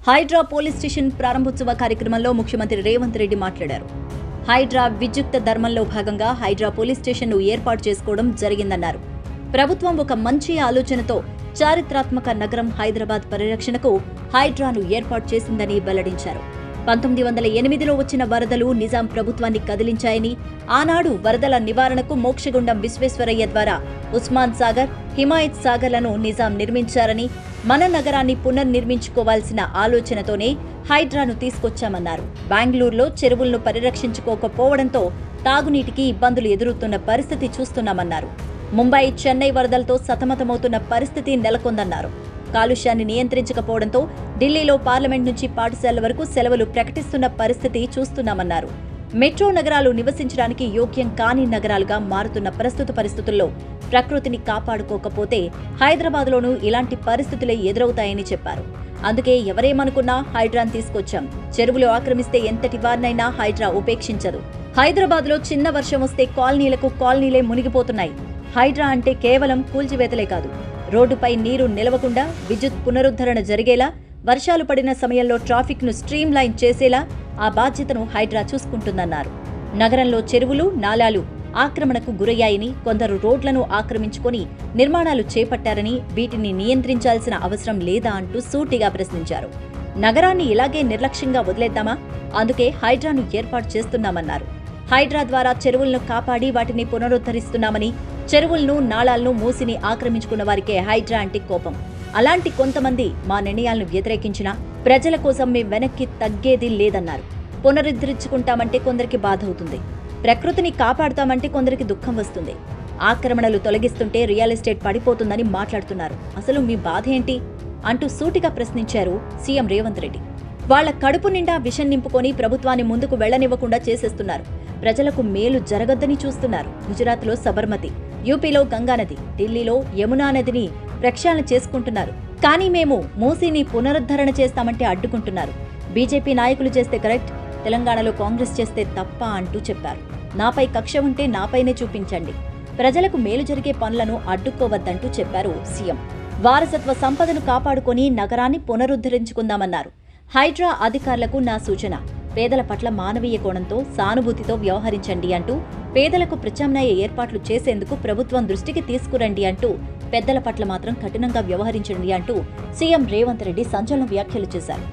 Hydraa police station ప్రారంభోత్సవ కార్యక్రమంలో ముఖ్యమంత్రి రేవంత్ రెడ్డి మాట్లాడారు. హైడ్రా విద్యుక్త ధర్మంలో భాగంగా హైడ్రా పోలీస్ స్టేషన్ను ఏర్పాటు చేసుకోవడం జరిగిందన్నారు. ప్రభుత్వం ఒక మంచి ఆలోచనతో చారిత్రాత్మక నగరం హైదరాబాద్ పరిరక్షణకు హైడ్రాను ఏర్పాటు చేసిందని వెల్లడించారు. 1908లో వచ్చిన వరదలు నిజాం ప్రభుత్వాన్ని కదిలించాయని, ఆనాడు వరదల నివారణకు మోక్షగుండం విశ్వేశ్వరయ్య ద్వారా ఉస్మాన్ సాగర్, హిమాయత్ సాగర్లను నిజాం నిర్మించారని, మన నగరాన్ని పునర్నిర్మించుకోవాల్సిన ఆలోచనతోనే హైడ్రాను తీసుకొచ్చామన్నారు. బెంగళూరులో చెరువులను పరిరక్షించుకోకపోవడంతో తాగునీటికి ఇబ్బందులు ఎదురవుతున్న పరిస్థితి చూస్తున్నామన్నారు. ముంబై, చెన్నై వరదలతో సతమతమవుతున్న పరిస్థితి నెలకొందన్నారు. కాలుష్యాన్ని నియంత్రించకపోవడంతో ఢిల్లీలో పార్లమెంట్ నుంచి పాఠశాలల వరకు సెలవులు ప్రకటిస్తున్న పరిస్థితి చూస్తున్నామన్నారు. మెట్రో నగరాలు నివసించడానికి యోగ్యం కాని నగరాలుగా మారుతున్న ప్రస్తుత పరిస్థితుల్లో ప్రకృతిని కాపాడుకోకపోతే హైదరాబాద్లోనూ ఇలాంటి పరిస్థితులే ఎదురవుతాయని చెప్పారు. అందుకే ఎవరేమనుకున్నా హైడ్రాను తీసుకొచ్చాం. చెరువులు ఆక్రమిస్తే ఎంతటి వారినైనా హైడ్రా ఉపేక్షించదు. హైదరాబాద్లో చిన్న వర్షం వస్తే కాలనీలే మునిగిపోతున్నాయి. హైడ్రా అంటే కేవలం కూల్చివేతలే కాదు, రోడ్డుపై నీరు నిలవకుండా విద్యుత్ పునరుద్ధరణ జరిగేలా, వర్షాలు పడిన సమయంలో ట్రాఫిక్ను స్ట్రీమ్ లైన్ చేసేలా ఆ బాధ్యతను హైడ్రా చూసుకుంటుందన్నారు. నగరంలో చెరువులు, నాలాలు ఆక్రమణకు గురయ్యాయని, కొందరు రోడ్లను ఆక్రమించుకొని నిర్మాణాలు చేపట్టారని, వీటిని నియంత్రించాల్సిన అవసరం లేదా అంటూ సూటిగా ప్రశ్నించారు. నగరాన్ని ఇలాగే నిర్లక్ష్యంగా వదిలేద్దామా? అందుకే హైడ్రాను ఏర్పాటు చేస్తున్నామన్నారు. హైడ్రా ద్వారా చెరువులను కాపాడి వాటిని పునరుద్ధరిస్తున్నామని, చెరువులను, నాళాలను, మూసిని ఆక్రమించుకున్న వారికే హైడ్రా అంటే కోపం. అలాంటి కొంతమంది మా నిర్ణయాలను వ్యతిరేకించినా ప్రజల కోసం మేం వెనక్కి తగ్గేది లేదన్నారు. పునరుద్ధరించుకుంటామంటే కొందరికి బాధ అవుతుంది, ప్రకృతిని కాపాడుతామంటే కొందరికి దుఃఖం వస్తుంది. ఆక్రమణలు తొలగిస్తుంటే రియల్ ఎస్టేట్ పడిపోతుందని మాట్లాడుతున్నారు. అసలు మీ బాధ ఏంటి అంటూ సూటిగా ప్రశ్నించారు సీఎం రేవంత్ రెడ్డి. వాళ్ల కడుపు నిండా విషం నింపుకొని ప్రభుత్వాన్ని ముందుకు వెళ్లనివ్వకుండా చేసేస్తున్నారు. ప్రజలకు మేలు జరగద్దని చూస్తున్నారు. గుజరాత్లో సబర్మతి, యూపీలో గంగానది, ఢిల్లీలో యమునా నదిని ప్రక్షాళన చేసుకుంటున్నారు. కానీ మేము మూసీని పునరుద్ధరణ చేస్తామంటే అడ్డుకుంటున్నారు. బీజేపీ నాయకులు చేస్తే కరెక్ట్, తెలంగాణలో కాంగ్రెస్ చేస్తే తప్ప అంటూ చెప్పారు. నాపై కక్ష ఉంటే నాపైనే చూపించండి, ప్రజలకు మేలు జరిగే పనులను అడ్డుకోవద్దంటూ చెప్పారు సీఎం. వారసత్వ సంపదను కాపాడుకొని నగరాన్ని పునరుద్ధరించుకుందామన్నారు. హైడ్రా అధికారులకు నా సూచన, పేదల పట్ల మానవీయ కోణంతో, సానుభూతితో వ్యవహరించండి అంటూ, పేదలకు ప్రత్యామ్నాయ ఏర్పాట్లు చేసేందుకు ప్రభుత్వం దృష్టికి తీసుకురండి అంటూ, పెద్దల పట్ల మాత్రం కఠినంగా వ్యవహరించండి అంటూ సీఎం రేవంత్ రెడ్డి సంచలన వ్యాఖ్యలు చేశారు.